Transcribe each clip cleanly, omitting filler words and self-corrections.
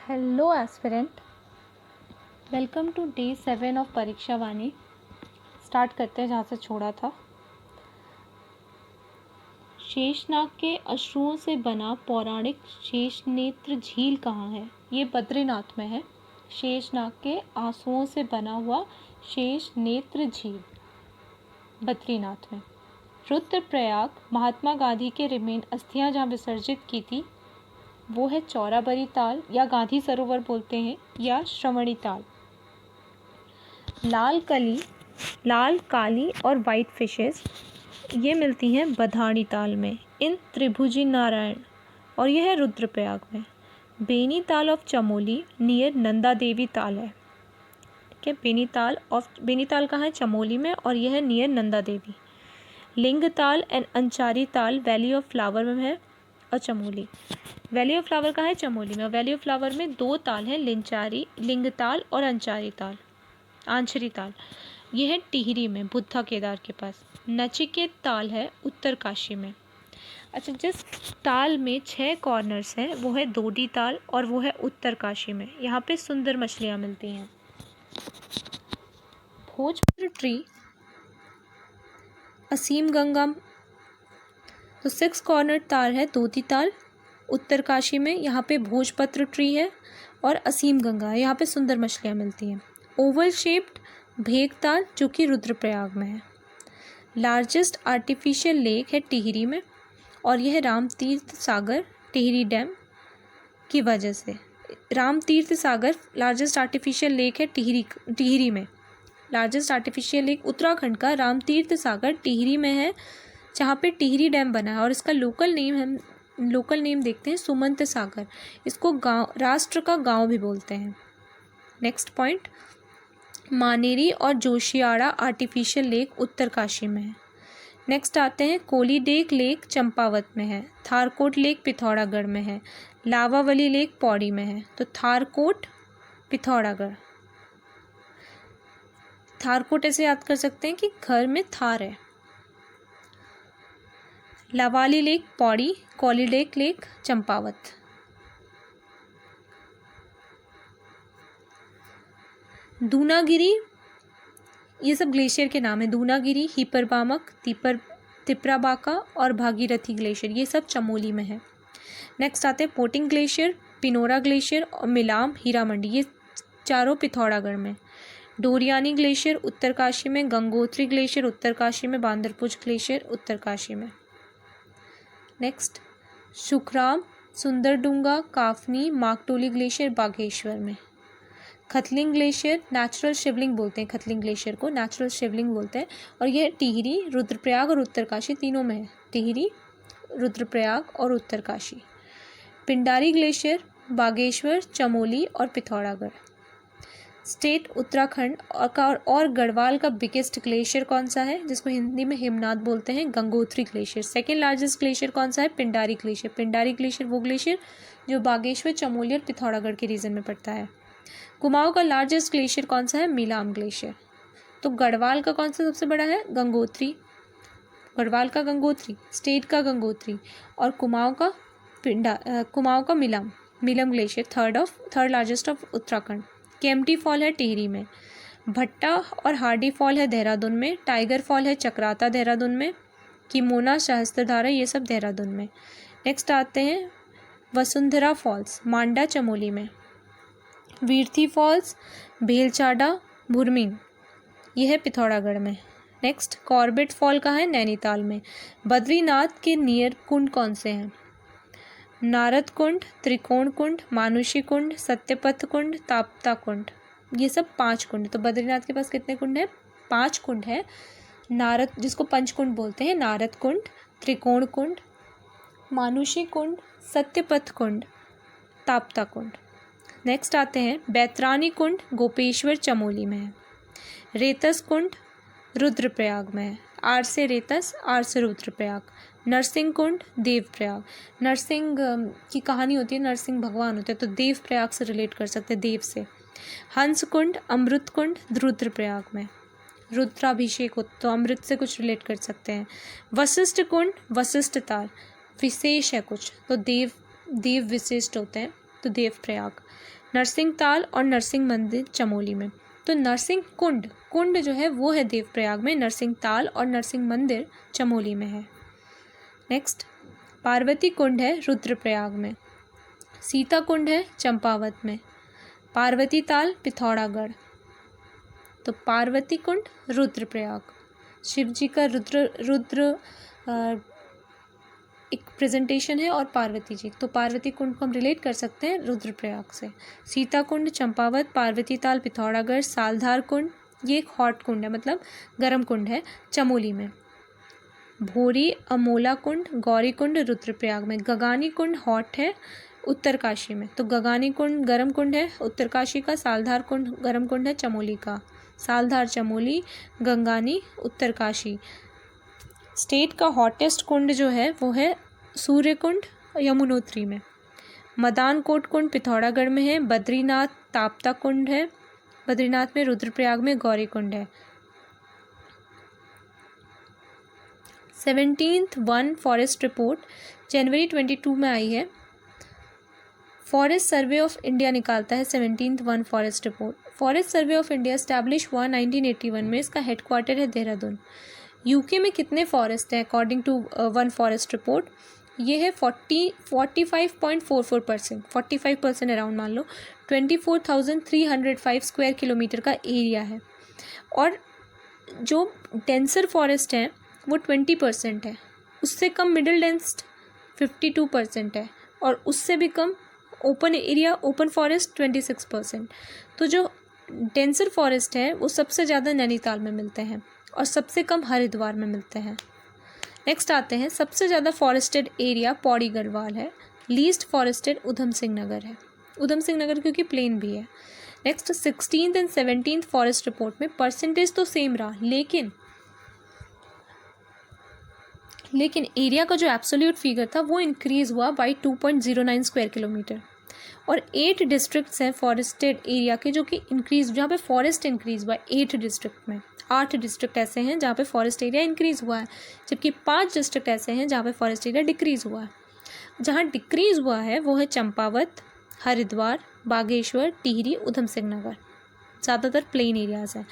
Hello aspirant, welcome to day 7 of Pariksha Vani. Start करते हैं जहाँ से छोड़ा था। शेषनाग के अश्रुओं से बना पौराणिक शेषनेत्र झील कहाँ है? ये बद्रीनाथ में है। शेषनाग के आंसुओं से बना हुआ शेषनेत्र झील बद्रीनाथ में। रुद्रप्रयाग महात्मा गांधी के रिमेन अस्थियां जहाँ विसर्जित की थी वो है चौराबरी ताल या गांधी सरोवर बोलते हैं या श्रवणी ताल। लाल काली और वाइट फिशेस ये मिलती हैं बधानी ताल में इन त्रिभुजी नारायण, और यह है रुद्रप्रयाग में। बेनी ताल ऑफ चमोली नियर नंदा देवी ताल है। ठीक है, बेनी ताल कहाँ है? चमोली में, और यह है नियर नंदा देवी। लिंग ताल एंड अंचारी ताल वैली ऑफ फ्लावर में है और चमोली। वैली ऑफ फ्लावर कहाँ है? चमोली में। वैली ऑफ फ्लावर में दो ताल हैं, लिंग ताल और आंचरी ताल। यह है टिहरी में, बुद्धा केदार के पास। नचिकेत ताल है उत्तरकाशी में। अच्छा, जिस ताल में 6 कॉर्नर्स हैं वो है दोडी ताल और वो है उत्तरकाशी में। यहाँ पे सुंदर मछलियाँ मिलती हैं। भोजपत्र ट्री असीम गंगा, तो 6 कॉर्नर ताल है दोदी ताल उत्तरकाशी में। यहाँ पे भोजपत्र ट्री है और असीम गंगा है। यहाँ पे सुंदर मछलियाँ मिलती हैं। ओवल शेप्ड भेगताल जो कि रुद्रप्रयाग में है। लार्जेस्ट आर्टिफिशियल लेक है टिहरी में, और यह राम तीर्थ सागर टिहरी डैम की वजह से। राम तीर्थ सागर लार्जेस्ट आर्टिफिशियल लेक है टिहरी में। लार्जेस्ट आर्टिफिशियल लेक उत्तराखंड का राम तीर्थ सागर टिहरी में है, जहाँ पे टिहरी डैम बना है। और इसका लोकल नेम देखते हैं सुमंत सागर। इसको राष्ट्र का गाँव भी बोलते हैं। नेक्स्ट पॉइंट, मानेरी और जोशियाड़ा आर्टिफिशियल लेक उत्तरकाशी में है। नेक्स्ट आते हैं, कोलीडेक लेक चंपावत में है। थारकोट लेक पिथौरागढ़ में है। लावावली लेक पौड़ी में है। तो थारकोट, पिथौरागढ़। थारकोट ऐसे याद कर सकते हैं कि घर में थार है। लावाली लेक पौड़ी, कोलीडेक लेक चंपावत। दूनागिरी, ये सब ग्लेशियर के नाम है। दूनागिरी, हिपरबामक, तिपराबाका और भागीरथी ग्लेशियर, ये सब चमोली में है। नेक्स्ट आते हैं पोटिंग ग्लेशियर, पिनोरा ग्लेशियर और मिलाम हीरामंडी, ये चारों पिथौरागढ़ में। डोरियानी ग्लेशियर उत्तरकाशी में। गंगोत्री ग्लेशियर उत्तरकाशी में। बांदरपुर ग्लेशियर उत्तरकाशी में। नेक्स्ट, सुखराम, सुंदरडूंगा, काफनी, माकटोली ग्लेशियर बागेश्वर में। खतलिंग ग्लेशियर नेचुरल शिवलिंग बोलते हैं, खतलिंग ग्लेशियर को नेचुरल शिवलिंग बोलते हैं। और यह टिहरी, रुद्रप्रयाग और उत्तरकाशी तीनों में है। टिहरी, रुद्रप्रयाग और उत्तरकाशी। पिंडारी ग्लेशियर बागेश्वर, चमोली और पिथौरागढ़। स्टेट उत्तराखंड और गढ़वाल का बिगेस्ट ग्लेशियर कौन सा है, जिसको हिंदी में हिमनाद बोलते हैं? Gangotri glacier. Second largest glacier कौन सा है? पिंडारी ग्लेशियर। पिंडारी ग्लेशियर वो ग्लेशियर जो बागेश्वर, चमोली और पिथौरागढ़ के रीजन में पड़ता है। कुमाऊं का लार्जेस्ट ग्लेशियर कौन सा है? मिलाम ग्लेशियर। तो गढ़वाल का कौन सा सबसे बड़ा है? गंगोत्री। गढ़वाल का गंगोत्री, स्टेट का गंगोत्री, और कुमाऊं का Milam glacier third largest of Uttarakhand. Kempty fall है टिहरी में। भट्टा और हार्डी फॉल है देहरादून में। टाइगर फॉल है चक्राता देहरादून में। किमोना, सहस्त्रधारा, ये सब देहरादून में। नेक्स्ट आते हैं वसुंधरा फॉल्स, मांडा चमोली में। वीरथी फॉल्स, भेलचाडा, भुरमीन, यह है पिथौरागढ़ में। नेक्स्ट, कॉर्बेट फॉल कहाँ है? नैनीताल में। बद्रीनाथ के नियर कुंड कौन से हैं? नारद कुंड, त्रिकोण कुंड, मानुषी कुंड, सत्यपथ कुंड, ताप्ता कुंड, ये सब 5 कुंड। तो बद्रीनाथ के पास कितने कुंड हैं? 5 कुंड है। नारद, जिसको पंचकुंड बोलते हैं, नारद कुंड, त्रिकोण कुंड, मानुषी कुंड, सत्यपथ कुंड, ताप्ता कुंड। नेक्स्ट आते हैं बैतरानी कुंड, गोपेश्वर चमोली में है। रेतस कुंड रुद्रप्रयाग में है। आर से रेतस, आर से रुद्रप्रयाग। नरसिंह कुंड, देवप्रयाग। नरसिंह की कहानी होती है, नरसिंह भगवान होते हैं, तो देवप्रयाग से रिलेट कर सकते हैं, देव से। हंस कुंड, अमृत कुंड रुद्रप्रयाग में। रुद्राभिषेक हो तो अमृत से कुछ रिलेट कर सकते हैं। वशिष्ठ कुंड, वशिष्ठ ताल, विशेष है कुछ, तो देव विशिष्ट होते हैं। तो देवप्रयाग। नरसिंह ताल और नरसिंह मंदिर चमोली में, तो नरसिंह कुंड, कुंड जो है वो है देवप्रयाग में, नरसिंह ताल और नरसिंह मंदिर चमोली में है। नेक्स्ट, पार्वती कुंड है रुद्रप्रयाग में, सीता कुंड है चंपावत में, पार्वती ताल पिथौरागढ़। तो पार्वती कुंड रुद्रप्रयाग, शिव जी का रुद्र एक प्रेजेंटेशन है, और पार्वती जी, तो पार्वती कुंड को हम रिलेट कर सकते हैं रुद्रप्रयाग से। सीता कुंड चंपावत, पार्वती ताल पिथौरागढ़, सालधार कुंड ये एक हॉट कुंड है, मतलब गर्म कुंड है, चमोली में। भोरी अमोला कुंड, गौरी कुंड रुद्रप्रयाग में। गगानी कुंड हॉट है उत्तरकाशी में, तो गगानी कुंड गर्म कुंड है उत्तरकाशी का। सालधार कुंड गर्म कुंड है चमोली का, सालधार चमोली, गंगानी उत्तरकाशी। स्टेट का हॉटेस्ट कुंड जो है वो है सूर्य कुंड यमुनोत्री में। मदानकोट कुंड पिथौरागढ़ में है। बद्रीनाथ ताप्ता कुंड है बद्रीनाथ में। रुद्रप्रयाग में गौरी कुंड है। 17th वन फॉरेस्ट रिपोर्ट जनवरी 22 में आई है। फॉरेस्ट सर्वे ऑफ इंडिया निकालता है 17th one forest report. Forest survey of India establish हुआ 1981 में। इसका हेडक्वार्टर है देहरादून। यूके में कितने फॉरेस्ट हैं अकॉर्डिंग टू वन फॉरेस्ट रिपोर्ट? ये है 45.44%, 45% अराउंड मान लो। 24,305 स्क्वायर किलोमीटर का एरिया है। और जो डेंसर फॉरेस्ट है वो 20% है, उससे कम मिडिल डेंस्ड 52% है, और उससे भी कम ओपन एरिया ओपन फॉरेस्ट 26%। तो जो डेंसर फॉरेस्ट है वो सबसे ज़्यादा नैनीताल में मिलते हैं और सबसे कम हरिद्वार में मिलते हैं। नेक्स्ट आते हैं, सबसे ज़्यादा फॉरेस्टेड एरिया पौड़ी गढ़वाल है। लीस्ट फॉरेस्टेड उधम सिंह नगर है। उधम सिंह नगर क्योंकि प्लेन भी है। Next 16th and 17th forest report में परसेंटेज तो सेम रहा, लेकिन एरिया का जो एब्सोल्यूट फिगर था वो इंक्रीज़ हुआ बाई 2.09 स्क्वायर किलोमीटर। और 8 डिस्ट्रिक्ट्स हैं फॉरेस्टेड एरिया के जो कि इंक्रीज़, जहाँ पे फॉरेस्ट इंक्रीज़ हुआ है 8 डिस्ट्रिक्ट में। 8 डिस्ट्रिक्ट ऐसे हैं जहाँ पे फॉरेस्ट एरिया इंक्रीज़ हुआ है, जबकि 5 डिस्ट्रिक्ट ऐसे हैं जहाँ पे फॉरेस्ट एरिया डिक्रीज़ हुआ है। जहाँ डिक्रीज़ हुआ है वो है चंपावत, हरिद्वार, बागेश्वर, टिहरी, उधम सिंह नगर। ज़्यादातर प्लेन एरियाज़ हैं।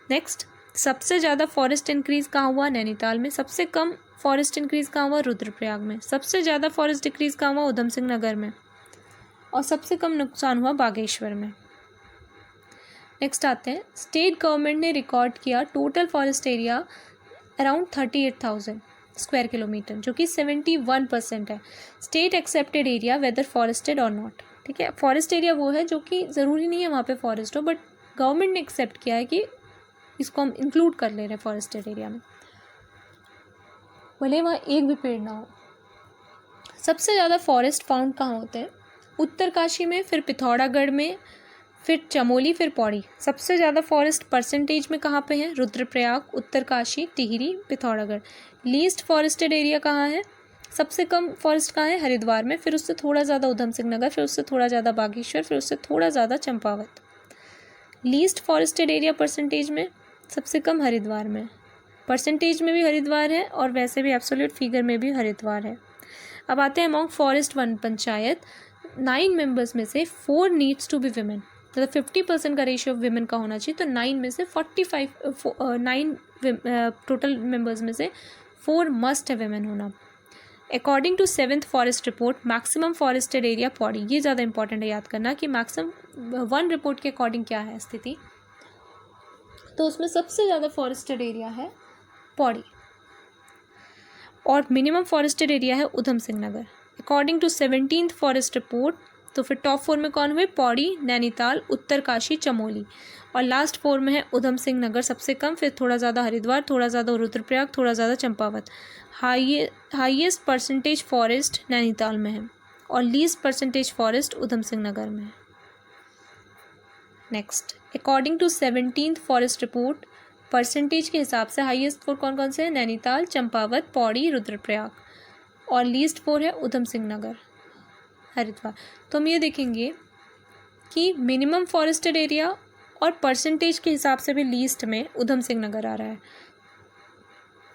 नेक्स्ट, सबसे ज़्यादा फॉरेस्ट इंक्रीज़ कहाँ हुआ? नैनीताल में। सबसे कम फॉरेस्ट इंक्रीज़ कहाँ हुआ? रुद्रप्रयाग में। सबसे ज़्यादा फॉरेस्ट डिक्रीज़ कहाँ हुआ? उधम सिंह नगर में। और सबसे कम नुकसान हुआ बागेश्वर में। नेक्स्ट आते हैं, स्टेट गवर्नमेंट ने रिकॉर्ड किया total forest area around 38,000 square kilometre, जो कि 71% है। State accepted area whether forested और नॉट। ठीक है, फॉरेस्ट एरिया वो है जो कि ज़रूरी नहीं है वहाँ पे फॉरेस्ट हो, बट गवर्नमेंट ने एक्सेप्ट किया है कि इसको हम इंक्लूड कर ले रहे हैं फॉरेस्टेड एरिया में, भले वहाँ एक भी पेड़ ना हो। सबसे ज़्यादा फॉरेस्ट फाउंड कहाँ होते हैं? उत्तरकाशी में, फिर पिथौरागढ़ में, फिर चमोली, फिर पौड़ी। सबसे ज़्यादा फॉरेस्ट परसेंटेज में कहाँ पे है? Rudraprayag, Uttarkashi, Tehri, Pithoragarh. Least forested area कहाँ है? सबसे कम फॉरेस्ट कहाँ है? हरिद्वार में, फिर उससे थोड़ा ज़्यादा उधम सिंह नगर, फिर उससे थोड़ा ज़्यादा बागेश्वर, फिर उससे थोड़ा ज़्यादा Champawat. Least forested area percentage में सबसे कम हरिद्वार में। परसेंटेज में भी हरिद्वार है और वैसे भी एब्सोल्यूट फिगर में भी हरिद्वार है। अब आते हैं among forest one panchayat. 9 members में से 4 नीड्स टू बी विमेन, मतलब 50% का रेशियो ऑफ विमेन का होना चाहिए। तो 9 में से 9 टोटल मेंबर्स में से 4 मस्ट है विमेन होना। According to 7th forest report maximum forested area Pauri. ये ज़्यादा इंपॉर्टेंट है याद करना कि मैक्सिमम वन रिपोर्ट के अकॉर्डिंग क्या है स्थिति। तो उसमें सबसे ज़्यादा फॉरेस्टेड एरिया है पौड़ी और मिनिमम फॉरेस्टेड एरिया है Udham Singh Nagar. According to 17th forest report तो फिर टॉप 4 में कौन हुए? पौड़ी, नैनीताल, उत्तरकाशी, चमोली, और लास्ट 4 में है उधम सिंह नगर सबसे कम, फिर थोड़ा ज़्यादा हरिद्वार, थोड़ा ज़्यादा रुद्रप्रयाग, थोड़ा ज़्यादा Champawat. Highest percentage forest Nainital में है और least percentage forest Udham Singh Nagar में है। Next, according to 17th forest report percentage के हिसाब से हाईएस्ट 4 कौन कौन से हैं? नैनीताल, चंपावत, पौड़ी, रुद्रप्रयाग, और लीस्ट 4 है उधम सिंह नगर, हरिद्वार। तो हम ये देखेंगे कि मिनिमम फॉरेस्टेड एरिया और परसेंटेज के हिसाब से भी लीस्ट में उधम सिंह नगर आ रहा है,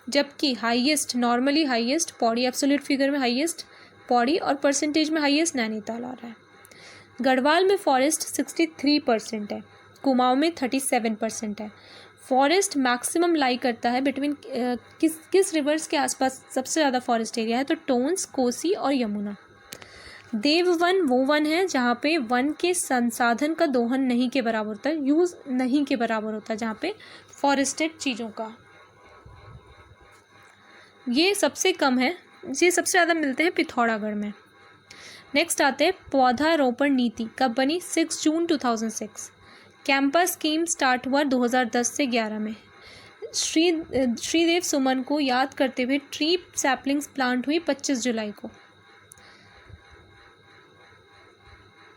जबकि highest, normally highest Pauri, absolute figure में हाईएस्ट पौड़ी और परसेंटेज में हाईएस्ट नैनीताल आ रहा है। गढ़वाल में फॉरेस्ट 63% है, कुमाऊं में 37% है। फॉरेस्ट मैक्सिमम लाई करता है बिटवीन किस रिवर्स के आसपास सबसे ज़्यादा फॉरेस्ट एरिया है, तो टोन्स, कोसी और यमुना। देव वन वो वन है जहाँ पे वन के संसाधन का दोहन नहीं के बराबर होता है, यूज़ नहीं के बराबर होता है, जहाँ पे फॉरेस्टेड चीज़ों का ये सबसे कम है। ये सबसे ज़्यादा मिलते हैं पिथौरागढ़ में। नेक्स्ट आते हैं पौधारोपण नीति कब बनी, 6 जून 2006। कैंपस स्कीम स्टार्ट हुआ 2010 से 11 में। श्रीदेव सुमन को याद करते हुए ट्री सैपलिंग्स प्लांट हुई 25 जुलाई को,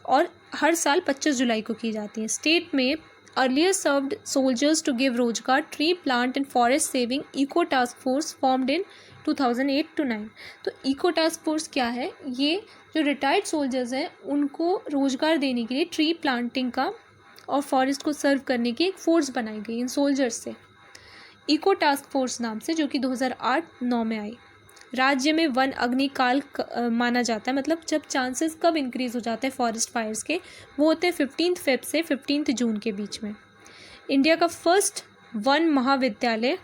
और हर साल 25 जुलाई को की जाती है। स्टेट में earlier served soldiers to give रोजगार, tree plant and forest saving eco task force formed in 2008-9। तो इको टास्क फोर्स क्या है, ये जो रिटायर्ड सोल्जर्स हैं उनको रोजगार देने के लिए ट्री प्लांटिंग का और फॉरेस्ट को सर्व करने की एक फोर्स बनाई गई इन सोल्जर्स से, इको टास्क फोर्स नाम से, जो कि 2008-9 में आई। राज्य में वन अग्निकाल माना जाता है, मतलब जब चांसेस कब इंक्रीज हो जाते हैं फॉरेस्ट फायर्स के, वो होते हैं 15 फेब से 15 जून के बीच में। इंडिया का फर्स्ट वन महाविद्यालय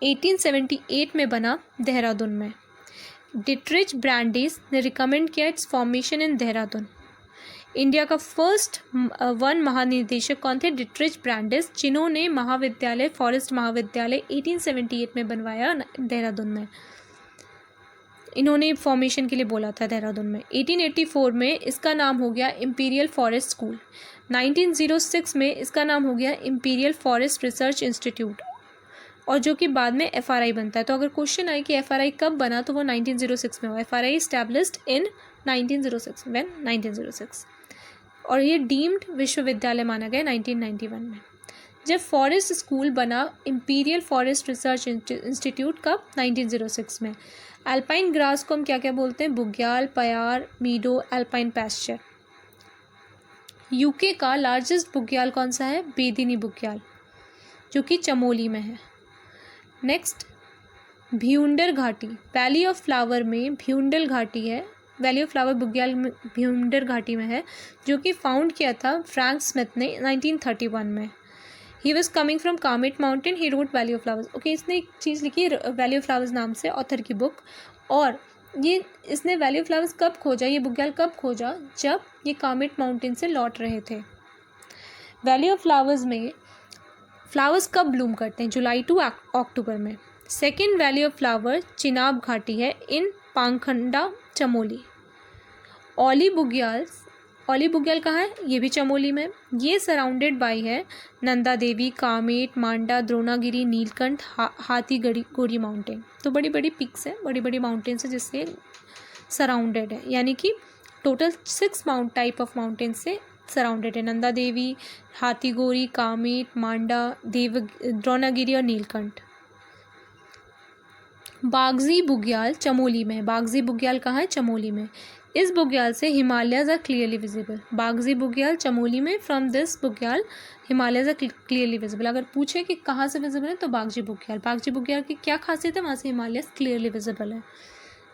1878 में बना देहरादून में। डिट्रिच ब्रांडिस ने रिकमेंड किया it's formation in Dehradun. India का फर्स्ट वन महानिदेशक कौन थे, डिट्रिच ब्रांडिस, जिन्होंने महाविद्यालय फॉरेस्ट महाविद्यालय 1878 में बनवाया देहरादून में। इन्होंने फॉर्मेशन के लिए बोला था देहरादून में। 1884 में इसका नाम हो गया इंपीरियल फॉरेस्ट स्कूल। 1906 में इसका नाम हो गया इंपीरियल फॉरेस्ट रिसर्च इंस्टीट्यूट, और जो कि बाद में FRI बनता है। तो अगर क्वेश्चन आए कि FRI कब बना, तो वो 1906 में हुआ। FRI इस्टेब्लिश्ड इन 1906 और ये डीम्ड विश्वविद्यालय माना गया 1991 में। जब फॉरेस्ट स्कूल बना इंपीरियल फॉरेस्ट रिसर्च इंस्टीट्यूट कब, 1906 में। अल्पाइन ग्रास को हम क्या क्या बोलते हैं, बुग्याल, पयार, मीडो, अल्पाइन पैस्चर। यूके का लार्जेस्ट बुग्याल कौन सा है, बेदिनी बुग्याल, जो कि चमोली में है। नेक्स्ट भ्यूंडर घाटी, वैली ऑफ फ्लावर में भ्यूंडल घाटी है, वैली ऑफ फ्लावर बुग्याल में भ्यूंडर घाटी में है, जो कि फाउंड किया था फ्रैंक स्मिथ ने 1931 में। He was coming from Kamet mountain, he wrote valley of flowers. Okay, इसने एक चीज़ लिखी वैली ऑफ फ्लावर्स नाम से, ऑथर की बुक। और ये इसने वैली ऑफ फ्लावर्स कब खोजा, ये बुग्याल कब खोजा, जब ये कामेट माउंटेन से लौट रहे थे। वैली ऑफ फ्लावर्स में फ्लावर्स कब ब्लूम करते हैं, जुलाई टू अक्टूबर में। Second valley of flower Chenab घाटी है इन पांखंडा, चमोली। ओली बुग्याल कहाँ है, ये भी चमोली में। ये सराउंडेड बाई है नंदा देवी, कामेट, मांडा, द्रोणागिरी, नीलकंठ, हाथीगोरी माउंटेन। तो बड़ी बड़ी पिक्स हैं, बड़ी बड़ी माउंटेन्स हैं जिससे सराउंडेड है, यानी कि टोटल 6 टाइप ऑफ माउंटेन से सराउंडेड है। नंदा देवी, हाथीगोरी, कामेट, मांडा, द्रोणागिरी और नीलकंठ। बागजी बुग्याल चमोली में। बागजी बुग्याल कहाँ है, चमोली में। इस बुग्याल से Himalayas are clearly visible. Bagji Bugyal Chamoli में, फ्रॉम दिस बुग्याल हिमालयज आर क्लियरली विजिबल। अगर पूछे कि कहाँ से विजिबल है तो बागजी बुग्याल की क्या खासियत है, वहाँ से हिमालयज क्लियरली विजिबल है।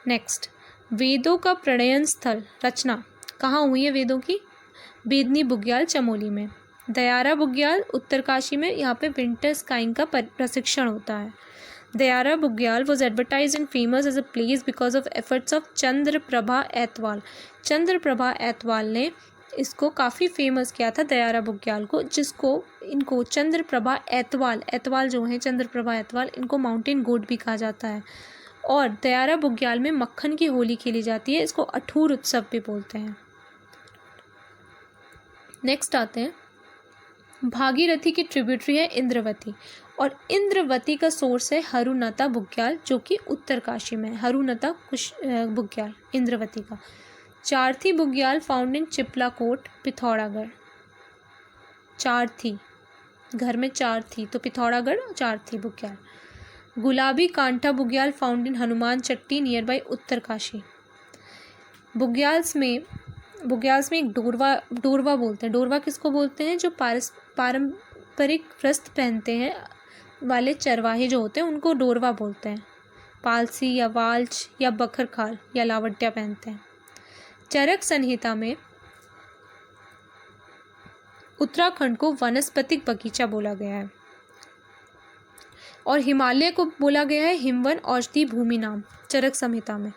नेक्स्ट, वेदों का प्रणयन स्थल रचना कहाँ हुई है वेदों की, बेदनी बुग्याल चमोली में। दयारा बुग्याल उत्तरकाशी में, यहाँ पे विंटर स्काइंग का प्रशिक्षण होता है। दयारा बुग्याल was advertised and famous as a place because of efforts of Chandraprabha ऐतवाल। Chandraprabha ऐतवाल ने इसको काफ़ी फेमस किया था दयारा बुग्याल को, इनको चंद्रप्रभा ऐतवाल जो हैं चंद्रप्रभा ऐतवाल, इनको माउंटेन गोड भी कहा जाता है। और दयारा बुग्याल में मक्खन की होली खेली जाती है, इसको अठूर उत्सव भी बोलते हैं। नेक्स्ट आते हैं, भागीरथी की ट्रिब्यूटरी है इंद्रवती, और इंद्रवती का सोर्स है हरुनता बुग्याल, जो कि उत्तरकाशी में है। हरुनता बुग्याल इंद्रवती का। चारथी बुग्याल फाउंड इन चिपलाकोट, पिथौरागढ़। चारथी, घर में चार थी तो Pithoragarh, Charthi Bugyal. Gulabi Kantha Bugyal found in Hanuman Chatti near by Uttarkashi. बुग्याल्स में एक डोरवा बोलते हैं। डोरवा किसको बोलते हैं, जो पारंपरिक वस्त्र पहनते हैं वाले चरवाहे जो होते हैं उनको डोरवा बोलते हैं। पालसी या वाल्च या बखरखाल या लावटिया पहनते हैं। चरक संहिता में उत्तराखंड को वनस्पतिक बगीचा बोला गया है और हिमालय को बोला गया है हिमवन औषधि भूमि नाम चरक संहिता में।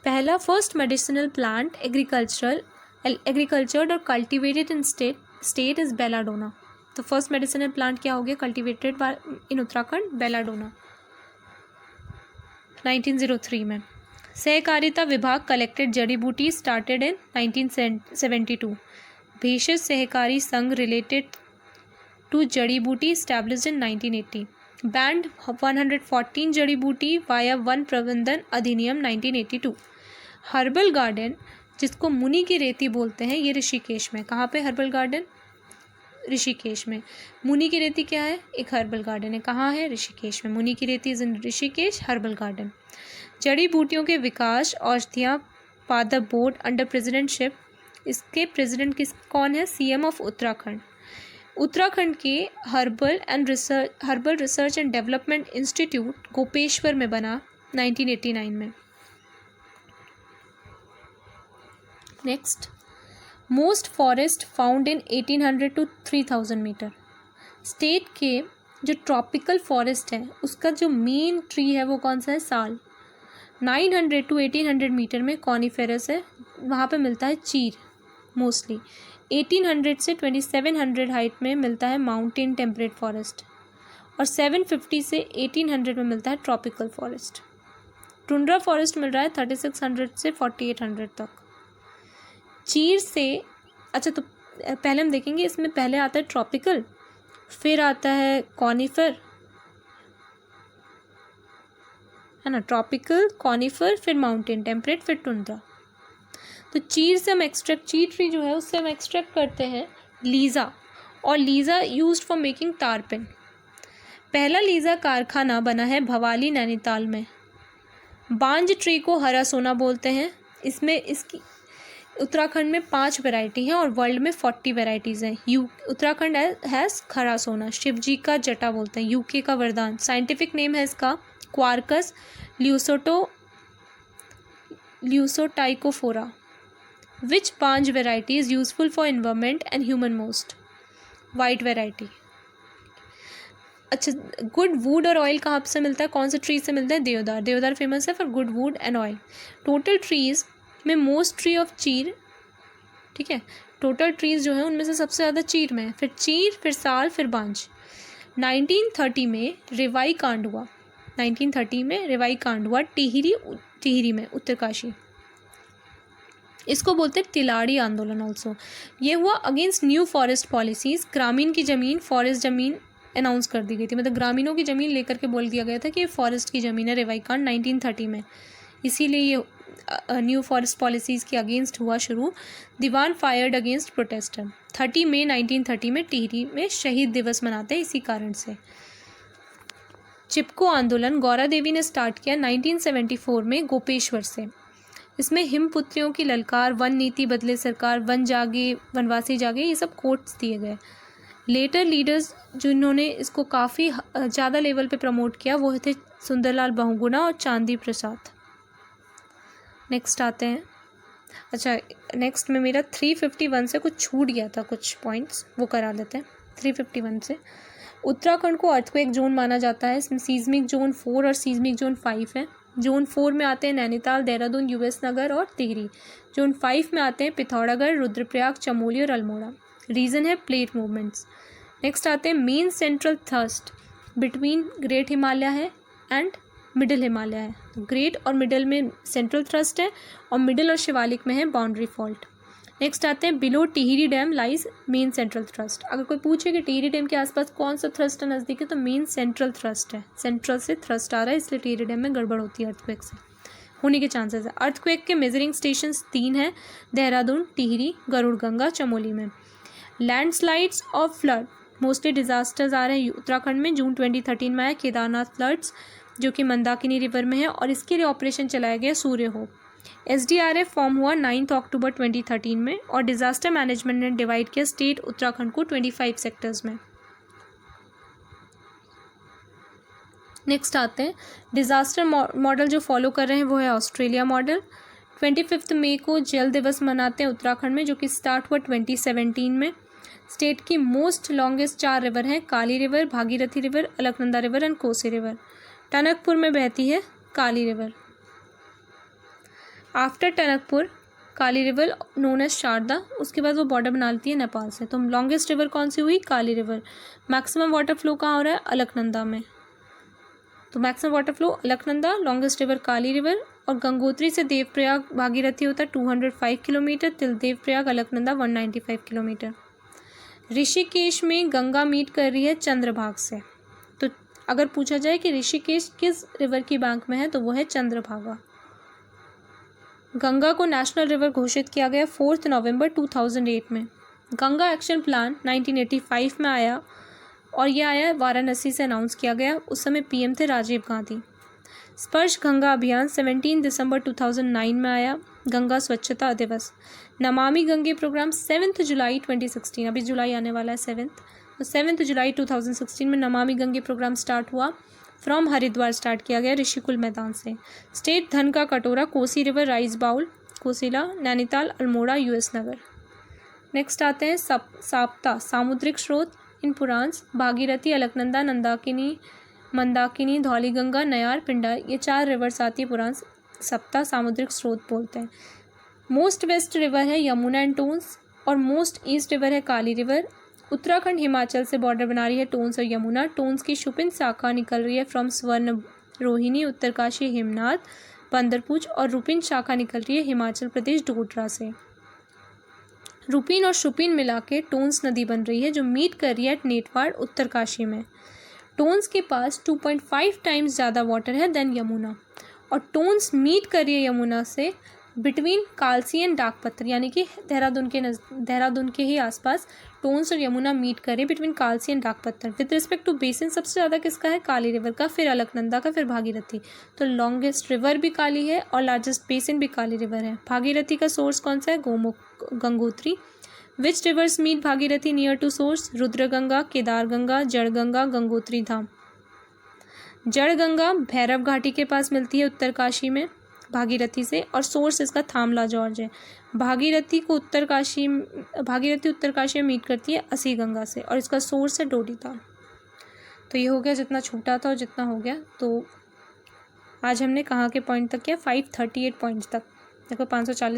पहला फर्स्ट मेडिसिनल प्लांट एग्रीकल्चर्ड और cultivated in state is belladonna. तो फर्स्ट मेडिसिनल प्लांट क्या हो गया कल्टिवेटेड इन उत्तराखंड? बेलाडोना 1903 में। सहकारिता विभाग कलेक्टेड जड़ी बूटी स्टार्टेड इन 1972। भेषज सहकारी संघ रिलेटेड टू जड़ी बूटी स्टैब्लिश्ड इन 1980। बैंड 114 जड़ी बूटी वाया वन प्रबंधन अधिनियम 1982। हर्बल गार्डन जिसको मुनि की रेती बोलते हैं, ये ऋषिकेश में। कहाँ पे हर्बल गार्डन? ऋषिकेश में। मुनि की रेती क्या है? एक हर्बल गार्डन है। कहाँ है? ऋषिकेश में। Muni ki Reti is in Rishikesh, herbal garden. जड़ी बूटियों के विकास औषधियाँ पादप बोर्ड अंडर प्रेसिडेंटशिप, इसके प्रेसिडेंट कौन है? CM of Uttarakhand. उत्तराखंड के herbal research and development institute Gopeshwar में बना 1989 में। Next, most forest found in 1800 to 3000 metre. State के जो ट्रॉपिकल फॉरेस्ट है उसका जो मेन ट्री है वो कौन सा है? साल। 900 to 1800 मीटर में कॉनिफेरस है, वहाँ पे मिलता है चीर मोस्टली। 1800 से 2700 हाइट में मिलता है माउंटेन टेम्परेट फॉरेस्ट और 750 से 1800 में मिलता है ट्रॉपिकल फॉरेस्ट। टुंड्रा फॉरेस्ट मिल रहा है 3600 से 4800 तक। चीर से अच्छा, तो पहले हम देखेंगे इसमें पहले आता है ट्रॉपिकल, फिर आता है कॉनिफर, है ना, ट्रॉपिकल, कॉनिफर, फिर माउंटेन टेम्परेट, फिर टुंड्रा। तो चीर से हम चीर ट्री जो है उससे हम एक्सट्रैक्ट करते हैं लीज़ा, और लीज़ा यूज्ड फॉर मेकिंग टारपिन। पहला लीज़ा कारखाना बना है भवाली नैनीताल में। बांज ट्री को हरा सोना बोलते हैं। इसमें इसकी उत्तराखंड में 5 वैरायटी हैं और वर्ल्ड में 40 वैरायटीज़ हैं। उत्तराखंड हैज़ खरा सोना। शिव जी का जटा बोलते हैं, यूके का वरदान। साइंटिफिक नेम है इसका क्वार्कस ल्यूसोटाइकोफोरा। विच बांज variety is useful for environment and human most? White variety. अच्छा, गुड वुड और ऑयल कहाँ से मिलता है? कौन से ट्री से मिलता है? देवदार। देवदार फेमस है for good would and oil. Total trees में मोस्ट ट्री ऑफ चीर, ठीक है, टोटल ट्रीज़ जो है उनमें से सबसे ज़्यादा चीर में है, फिर चीर, फिर साल, फिर बांज। 1930 में रिवाई कांड हुआ। 1930 में रिवाई कांड हुआ टिहरी में, उत्तरकाशी। इसको बोलते हैं तिलाड़ी आंदोलन ऑल्सो। ये हुआ अगेंस्ट न्यू फॉरेस्ट पॉलिसीज़। ग्रामीण की ज़मीन फॉरेस्ट ज़मीन अनाउंस कर दी गई थी, मतलब ग्रामीणों की ज़मीन लेकर के बोल दिया गया था कि ये फॉरेस्ट की ज़मीन है। रिवाई कांड 1930 में, इसीलिए ये न्यू फॉरेस्ट पॉलिसीज़ के अगेंस्ट हुआ शुरू। दीवान फायर्ड अगेंस्ट प्रोटेस्टर। 30 मई 1930 में टिहरी में शहीद दिवस मनाते हैं इसी कारण से। चिपको आंदोलन गौरा देवी ने स्टार्ट किया 1974 में गोपेश्वर से। इसमें हिमपुत्रियों की ललकार, वन नीति बदले सरकार, वन जागे वनवासी जागे, ये सब कोट्स दिए गए। लेटर लीडर्स जिन्होंने इसको काफ़ी ज़्यादा लेवल पे प्रमोट किया वो थे सुंदरलाल बहुगुणा और चांदी प्रसाद। नेक्स्ट आते हैं, अच्छा नेक्स्ट में मेरा 351 से कुछ छूट गया था, कुछ पॉइंट्स वो करा लेते हैं। 351 से उत्तराखंड को अर्थक्वेक जोन माना जाता है। इसमें सीज़मिक जोन 4 और सीज़मिक जोन 5 है। जोन 4 में आते हैं नैनीताल, देहरादून, यूएस नगर और टिहरी। जोन 5 में आते हैं पिथौरागढ़, रुद्रप्रयाग, चमोली और अल्मोड़ा। रीज़न है प्लेट मूवमेंट्स। नेक्स्ट आते हैं main central thrust between great Himalaya है एंड मिडिल हिमालय है। ग्रेट और मिडिल में सेंट्रल थ्रस्ट है और मिडिल और शिवालिक में है बाउंड्री फॉल्ट। नेक्स्ट आते हैं below Tehri dam lies main central thrust. अगर कोई पूछे कि टिहरी डैम के आसपास कौन सा थ्रस्ट है नज़दीक है, तो मेन सेंट्रल थ्रस्ट है। सेंट्रल से थ्रस्ट आ रहा है, इसलिए टिहरी डैम में गड़बड़ होती है अर्थक्वेक से होने के चांसेस है। अर्थक्वेक के मेजरिंग स्टेशंस 3 हैं, देहरादून, टिहरी, गरुड़गंगा, चमोली में। लैंडस्लाइड्स और फ्लड मोस्टली डिजास्टर्स आ रहे हैं उत्तराखंड में। जून 2013 में आया केदारनाथ फ्लड्स जो कि मंदाकिनी रिवर में है और इसके लिए ऑपरेशन चलाया गया सूर्य होप। SDRF फॉर्म हुआ 9 अक्टूबर 2013 में और डिज़ास्टर मैनेजमेंट ने डिवाइड किया स्टेट उत्तराखंड को 25 सेक्टर्स में। नेक्स्ट आते हैं डिज़ास्टर मॉडल जो फॉलो कर रहे हैं वो है ऑस्ट्रेलिया मॉडल। 25 मई को जल दिवस मनाते हैं उत्तराखंड में, जो कि स्टार्ट हुआ 2017 में। स्टेट की मोस्ट लॉन्गेस्ट 4 रिवर हैं, Kali river, Bhagirathi river, Alaknanda river and Kosi river. Tanakpur में बहती है Kali river. After Tanakpur Kali river known as Sharda, उसके बाद वो बॉर्डर बना लेती है नेपाल से। तो लॉन्गेस्ट रिवर कौन सी हुई? Kali river. Maximum water flow कहाँ हो रहा है? अलकनंदा में। तो maximum water flow Alaknanda, longest river Kali river. और गंगोत्री से देवप्रयाग भागीरथी होता है 205 किलोमीटर, तिल देवप्रयाग अलकनंदा 195 किलोमीटर। ऋषिकेश में गंगा मीट कर रही है चंद्रभागा से। तो अगर पूछा जाए कि ऋषिकेश किस रिवर की बैंक में है तो वो है चंद्रभागा। गंगा को नेशनल रिवर घोषित किया गया 4 नवंबर 2008 में। गंगा एक्शन प्लान 1985 में आया और यह आया वाराणसी से अनाउंस किया गया। उस समय पीएम थे राजीव गांधी। स्पर्श गंगा अभियान 17 दिसंबर 2009 में आया। गंगा स्वच्छता दिवस। नमामि गंगे प्रोग्राम 7 जुलाई 2016, अभी जुलाई आने वाला है 7, तो 7 जुलाई 2016 में नमामि गंगे प्रोग्राम स्टार्ट हुआ। फ्रॉम हरिद्वार स्टार्ट किया गया ऋषिकुल मैदान से। स्टेट धन का कटोरा, कोसी रिवर राइस बाउल, कोसिला, नैनीताल, अल्मोड़ा, यूएस नगर। नेक्स्ट आते हैं साप्ता, सामुद्रिक स्रोत इन पुराण्स, भागीरथी, अलकनंदा, नंदाकिनी, मंदाकिनी, धौलीगंगा, नयार, पिंडार, ये 4 रिवर्स आती है पुराण सप्ताह सामुद्रिक स्रोत बोलते हैं। मोस्ट वेस्ट रिवर है यमुना एंड टोन्स और मोस्ट ईस्ट रिवर है काली रिवर। उत्तराखंड हिमाचल से बॉर्डर बना रही है टोन्स और यमुना। टोन्स की शुपिन शाखा निकल रही है फ्रॉम स्वर्ण रोहिणी, उत्तरकाशी, हिमनाथ, बंदरपूछ, और रुपिन शाखा निकल रही है हिमाचल प्रदेश डोडरा से। रुपिन और शुपिन मिला के टोन्स नदी बन रही है जो मीट कर रही है एट नेटवाड़ उत्तरकाशी में। टोन्स के पास 2.5 टाइम्स ज़्यादा वाटर है देन यमुना, और टोन्स मीट कर रही है यमुना से बिटवीन कालसी एंड डाकपत्थर, यानी कि देहरादून के ही आसपास टोन्स और यमुना मीट कर रही है between Kalsi and Dakpatthar. With respect to basin सबसे ज़्यादा किसका है? काली रिवर का, फिर अलकनंदा का, फिर भागीरथी। तो लॉन्गेस्ट रिवर भी काली है और लार्जेस्ट बेसिन भी काली रिवर है। भागीरथी का सोर्स कौन सा है? Gangotri. Which rivers meet Bhagirathi near to source? Rudraganga, Kedarganga, Jadganga, Gangotri Dham. Jadganga Bhairav Ghati के पास मिलती है उत्तरकाशी में भागीरथी से, और सोर्स इसका थामला जॉर्ज है। भागीरथी उत्तरकाशी में मीट करती है असी गंगा से, और इसका सोर्स है डोडीताल। तो ये हो गया जितना छूटा था और जितना हो गया। तो आज हमने कहाँ के पॉइंट तक किया? 538 पॉइंट्स तक। देखो 540